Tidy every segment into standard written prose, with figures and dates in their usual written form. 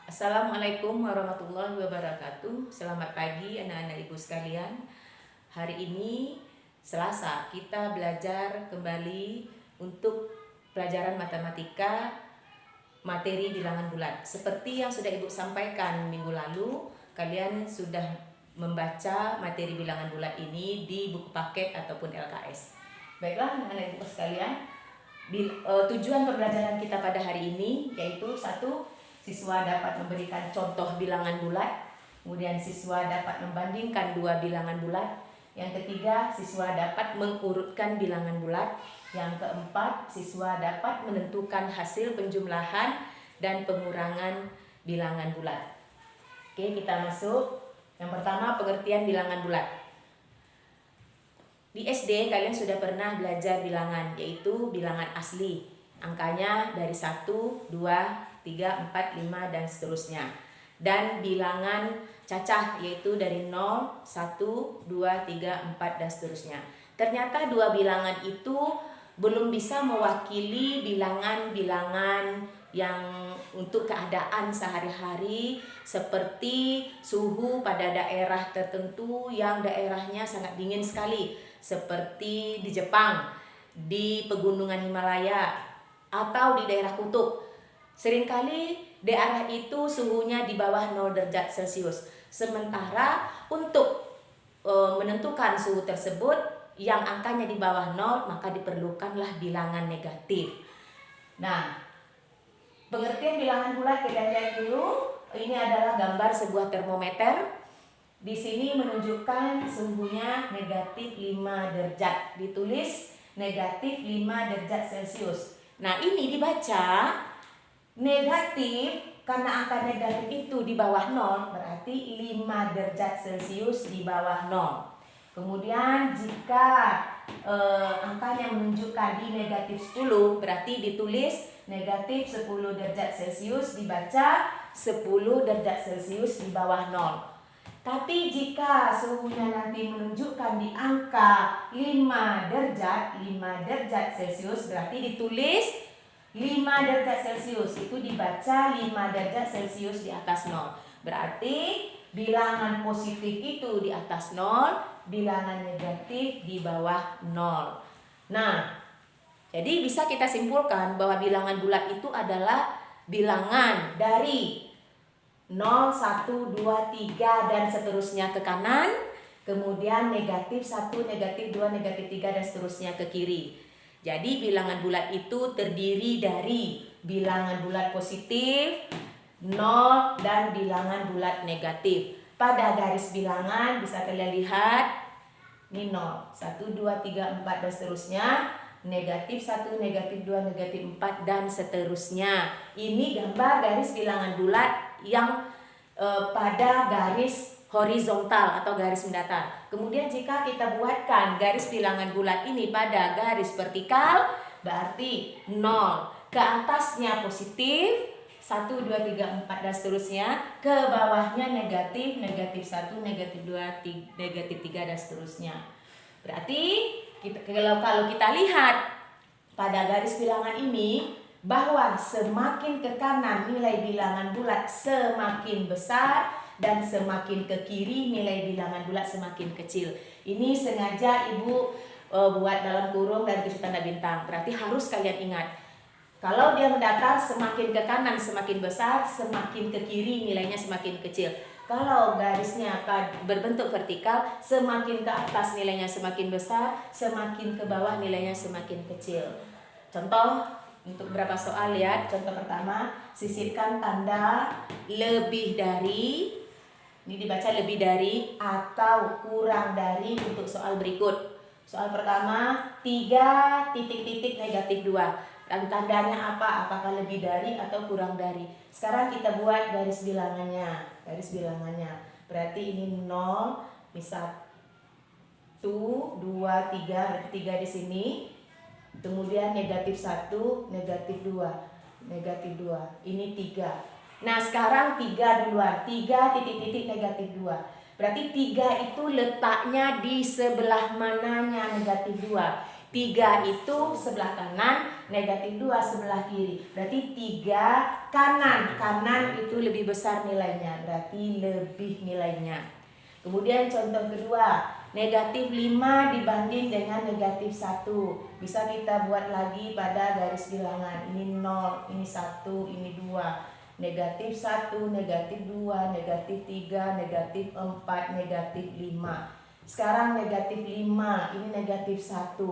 Assalamualaikum warahmatullahi wabarakatuh. Selamat pagi anak-anak ibu sekalian. Hari ini Selasa, kita belajar kembali untuk pelajaran matematika materi bilangan bulat. Seperti yang sudah ibu sampaikan minggu lalu, kalian sudah membaca materi bilangan bulat ini di buku paket ataupun LKS. Baiklah anak-anak ibu sekalian, tujuan pembelajaran kita pada hari ini yaitu satu, siswa dapat memberikan contoh bilangan bulat. Kemudian siswa dapat membandingkan dua bilangan bulat. Yang ketiga, siswa dapat mengurutkan bilangan bulat. Yang keempat, siswa dapat menentukan hasil penjumlahan dan pengurangan bilangan bulat. Oke, kita masuk. Yang pertama, pengertian bilangan bulat. Di SD kalian sudah pernah belajar bilangan, yaitu bilangan asli. Angkanya dari 1, 2, 3, 4, 5 dan seterusnya. Dan bilangan cacah yaitu dari 0, 1, 2, 3, 4 dan seterusnya. Ternyata dua bilangan itu belum bisa mewakili bilangan-bilangan yang untuk keadaan sehari-hari, seperti suhu pada daerah tertentu yang daerahnya sangat dingin sekali, seperti di Jepang, di pegunungan Himalaya, atau di daerah kutub. Seringkali daerah itu suhunya di bawah 0 derajat Celcius. Sementara untuk menentukan suhu tersebut yang angkanya di bawah 0, maka diperlukanlah bilangan negatif. Nah, pengertian bilangan bulat kita lihat dulu. Ini adalah gambar sebuah termometer. Di sini menunjukkan suhunya negatif 5 derajat. Ditulis negatif 5 derajat Celcius. Nah, ini dibaca negatif karena angka negatif itu di bawah 0, berarti 5 derajat Celcius di bawah 0. Kemudian jika angkanya menunjukkan di negatif 10, berarti ditulis negatif 10 derajat Celcius, dibaca 10 derajat Celcius di bawah 0. Tapi jika suhunya nanti menunjukkan di angka 5 derajat Celcius, berarti ditulis 5 derajat Celcius, itu dibaca 5 derajat Celcius di atas 0. Berarti bilangan positif itu di atas 0, bilangan negatif di bawah 0. Nah, jadi bisa kita simpulkan bahwa bilangan bulat itu adalah bilangan dari 0, 1, 2, 3 dan seterusnya ke kanan, kemudian negatif 1, negatif 2, negatif 3 dan seterusnya ke kiri. Jadi bilangan bulat itu terdiri dari bilangan bulat positif, 0 dan bilangan bulat negatif. Pada garis bilangan bisa kalian lihat ini 0, 1, 2, 3, 4 dan seterusnya, negatif 1, negatif 2, negatif 4 dan seterusnya. Ini gambar garis bilangan bulat yang pada garis horizontal atau garis mendatar. Kemudian jika kita buatkan garis bilangan bulat ini pada garis vertikal, berarti 0 ke atasnya positif, 1, 2, 3, 4 dan seterusnya, ke bawahnya negatif, negatif 1, negatif 2, negatif 3 dan seterusnya. Berarti kalau kita lihat pada garis bilangan ini, bahwa semakin ke kanan nilai bilangan bulat semakin besar dan semakin ke kiri nilai bilangan bulat semakin kecil. Ini sengaja ibu buat dalam kurung dan tulis tanda bintang. Berarti harus kalian ingat, kalau dia mendatar semakin ke kanan semakin besar, semakin ke kiri nilainya semakin kecil. Kalau garisnya berbentuk vertikal, semakin ke atas nilainya semakin besar, semakin ke bawah nilainya semakin kecil. Contoh untuk beberapa soal, lihat contoh pertama, sisipkan tanda lebih dari, ini dibaca lebih dari atau kurang dari untuk soal berikut. Soal pertama 3 titik-titik negatif 2, dan tandanya apa? Apakah lebih dari atau kurang dari? Sekarang kita buat garis bilangannya. Berarti ini 0, bisa 1, 2, 3, berarti 3 di sini. Kemudian negatif 1, negatif 2, negatif 2. Ini 3. Nah, sekarang 3 duluan. 3 titik-titik negatif 2. Berarti 3 itu letaknya di sebelah mananya negatif 2. 3 itu sebelah kanan, negatif 2 sebelah kiri. Berarti 3 kanan. Kanan itu itu lebih besar nilainya, berarti lebih nilainya. Kemudian contoh kedua, negatif 5 dibanding dengan negatif 1. Bisa kita buat lagi pada garis bilangan. Ini 0, ini 1, ini 2. Negatif 1, negatif 2, negatif 3, negatif 4, negatif 5. Sekarang negatif 5, ini negatif 1.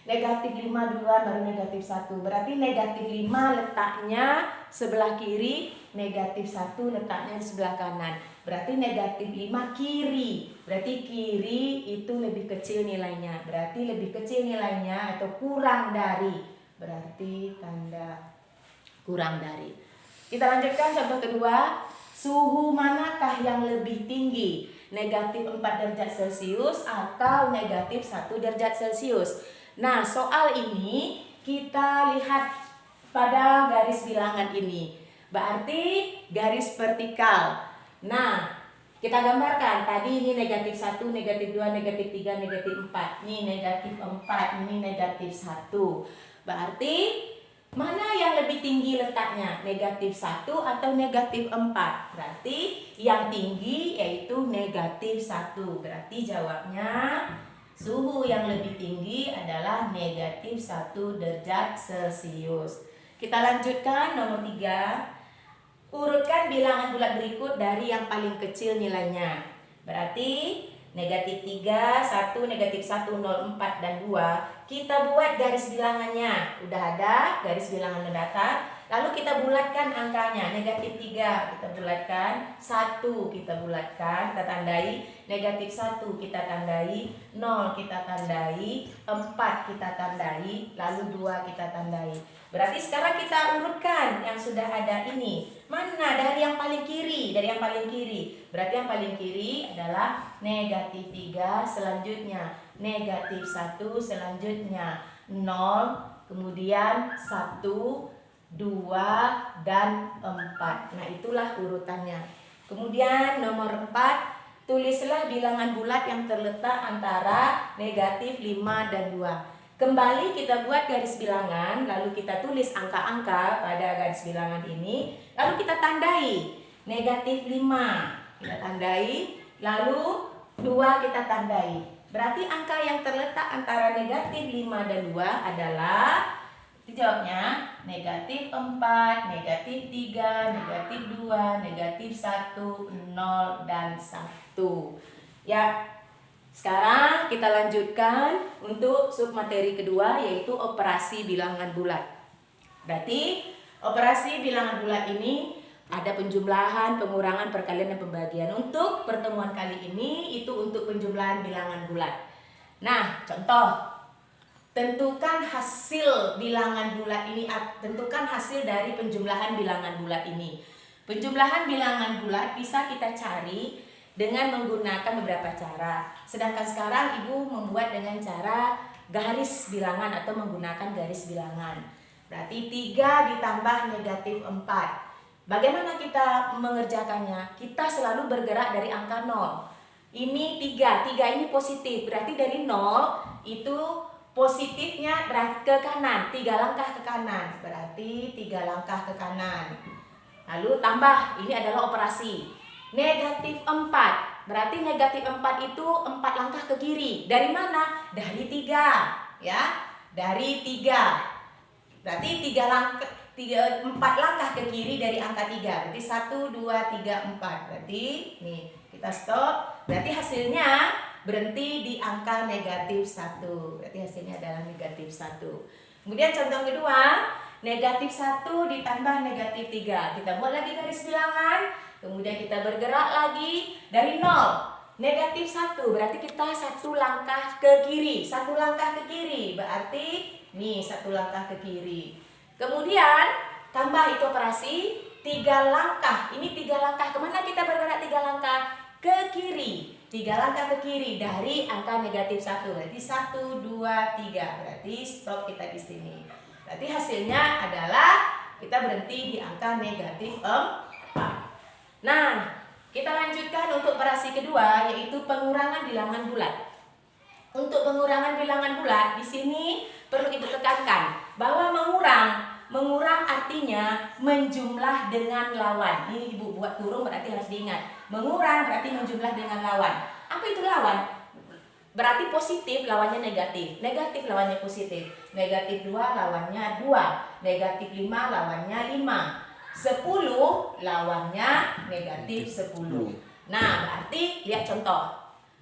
Negatif 5 duluan baru negatif 1. Berarti negatif 5 letaknya sebelah kiri, negatif 1 letaknya di sebelah kanan. Berarti negatif 5 kiri. Berarti kiri itu lebih kecil nilainya. Berarti lebih kecil nilainya atau kurang dari. Berarti tanda kurang dari. Kita lanjutkan contoh kedua. Suhu manakah yang lebih tinggi? Negatif 4 derajat Celcius atau negatif 1 derajat Celcius? Nah, soal ini kita lihat pada garis bilangan ini. Berarti garis vertikal. Nah, kita gambarkan. Tadi ini negatif 1, negatif 2, negatif 3, negatif 4. Ini negatif 4, ini negatif 1. Berarti mana yang lebih tinggi letaknya? Negatif 1 atau negatif 4? Berarti yang tinggi yaitu negatif 1. Berarti jawabnya suhu yang lebih tinggi adalah negatif 1 derajat Celcius. Kita lanjutkan nomor 3. Urutkan bilangan bulat berikut dari yang paling kecil nilainya. Berarti negatif 3, 1, negatif 1, 0, 4, dan 2. Kita buat garis bilangannya. Udah ada garis bilangan mendatar. Lalu kita bulatkan angkanya. Negatif 3 kita bulatkan, 1 kita bulatkan, kita tandai. Negatif 1 kita tandai, 0 kita tandai, 4 kita tandai, lalu 2 kita tandai. Berarti sekarang kita urutkan yang sudah ada ini. Mana dari yang paling kiri? Dari yang paling kiri. Berarti yang paling kiri adalah negatif 3, selanjutnya negatif 1, selanjutnya 0, kemudian 1, 2, dan 4. Nah, itulah urutannya. Kemudian nomor 4, tulislah bilangan bulat yang terletak antara negatif 5 dan 2. Kembali kita buat garis bilangan, lalu kita tulis angka-angka pada garis bilangan ini, lalu kita tandai. Negatif 5 kita tandai, lalu 2 kita tandai. Berarti angka yang terletak antara negatif 5 dan 2 adalah, jawabnya negatif 4, negatif 3, negatif 2, negatif 1, 0, dan 1. Ya, sekarang kita lanjutkan untuk submateri kedua, yaitu operasi bilangan bulat. Berarti operasi bilangan bulat ini ada penjumlahan, pengurangan, perkalian, dan pembagian. Untuk pertemuan kali ini itu untuk penjumlahan bilangan bulat. Nah, contoh. Tentukan hasil bilangan bulat ini, tentukan hasil dari penjumlahan bilangan bulat ini. Penjumlahan bilangan bulat bisa kita cari dengan menggunakan beberapa cara. Sedangkan sekarang Ibu membuat dengan cara garis bilangan atau menggunakan garis bilangan. Berarti 3 ditambah negatif 4. Bagaimana kita mengerjakannya? Kita selalu bergerak dari angka 0. Ini 3 ini positif. Berarti dari 0 itu positifnya ke kanan, 3 langkah ke kanan. Berarti 3 langkah ke kanan. Lalu tambah, ini adalah operasi. Negatif 4. Berarti negatif 4 itu 4 langkah ke kiri. Dari mana? Dari 3. Ya, dari 3. Berarti 4 langkah ke kiri dari angka 3. Berarti 1, 2, 3, 4. Berarti nih, kita stop. Berarti hasilnya berhenti di angka negatif 1. Berarti hasilnya adalah negatif 1. Kemudian contoh kedua, negatif 1 ditambah negatif 3. Kita buat lagi garis bilangan. Kemudian kita bergerak lagi dari 0. Negatif 1 berarti kita 1 langkah ke kiri. 1 langkah ke kiri berarti nih 1 langkah ke kiri. Kemudian tambah itu operasi 3 langkah. Ini 3 langkah. Kemana kita bergerak 3 langkah? Ke kiri. 3 langkah ke kiri dari angka negatif 1. Berarti 1, 2, 3. Berarti stop kita di sini. Berarti hasilnya adalah kita berhenti di angka negatif 4. Nah, kita lanjutkan untuk operasi kedua, yaitu pengurangan bilangan bulat. Untuk pengurangan bilangan bulat, di sini perlu Ibu tekankan bahwa mengurang Mengurang artinya menjumlah dengan lawan. Ini Ibu buat kurung berarti harus diingat. Mengurang berarti menjumlah dengan lawan. Apa itu lawan? Berarti positif lawannya negatif. Negatif lawannya positif. Negatif 2 lawannya 2. Negatif 5 lawannya 5. 10 lawannya negatif 10. Nah, berarti lihat contoh.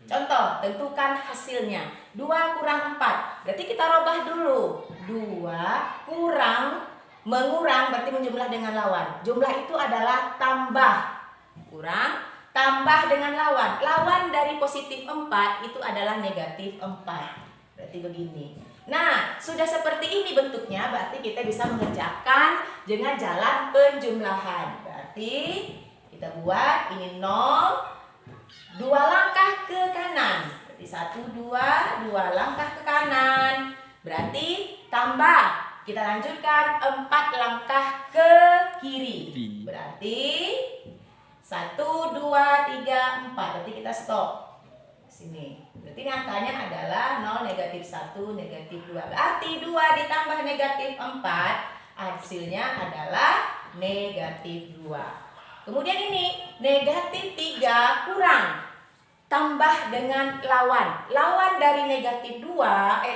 Contoh, tentukan hasilnya. 2 kurang 4. Berarti kita robah dulu. 2 kurang mengurang berarti menjumlah dengan lawan. Jumlah itu adalah tambah. Kurang tambah dengan lawan. Lawan dari positif 4 itu adalah negatif 4. Berarti begini. Nah, sudah seperti ini bentuknya, berarti kita bisa mengerjakan dengan jalan penjumlahan. Berarti kita buat ini 0, 2 langkah ke kanan. Berarti 1, 2 langkah ke kanan. Berarti tambah. Kita lanjutkan 4 langkah ke kiri. Berarti 1, 2, 3, 4. Berarti kita stop. Sini. Berarti ini angkanya adalah 0, negatif 1, negatif 2. Berarti 2 ditambah negatif 4. Hasilnya adalah negatif 2. Kemudian ini negatif 3 kurang. Tambah dengan lawan. Lawan dari negatif 2,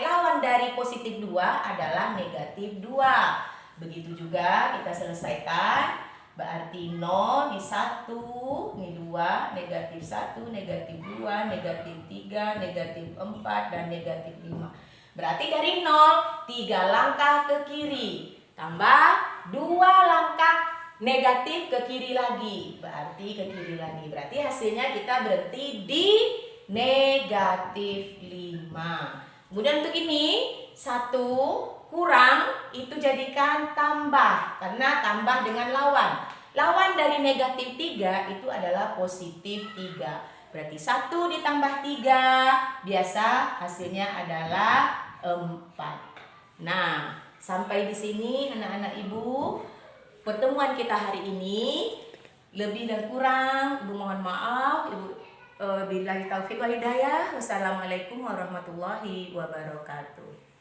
lawan dari positif 2 adalah negatif 2. Begitu juga kita selesaikan. Berarti 0, ini 1, ini 2, negatif 1, negatif 2, negatif 3, negatif 4, dan negatif 5. Berarti dari 0, 3 langkah ke kiri. Tambah 2 langkah negatif ke kiri lagi. Berarti ke kiri lagi. Berarti hasilnya kita berhenti di negatif 5. Kemudian untuk ini 1 kurang itu jadikan tambah. Karena tambah dengan lawan. Lawan dari negatif 3 itu adalah positif 3. Berarti 1 ditambah 3. Biasa hasilnya adalah 4. Nah, sampai di sini anak-anak ibu. Pertemuan kita hari ini, lebih dan kurang Ibu mohon maaf. Ibu billahi taufiq wal hidayah. Wassalamualaikum warahmatullahi wabarakatuh.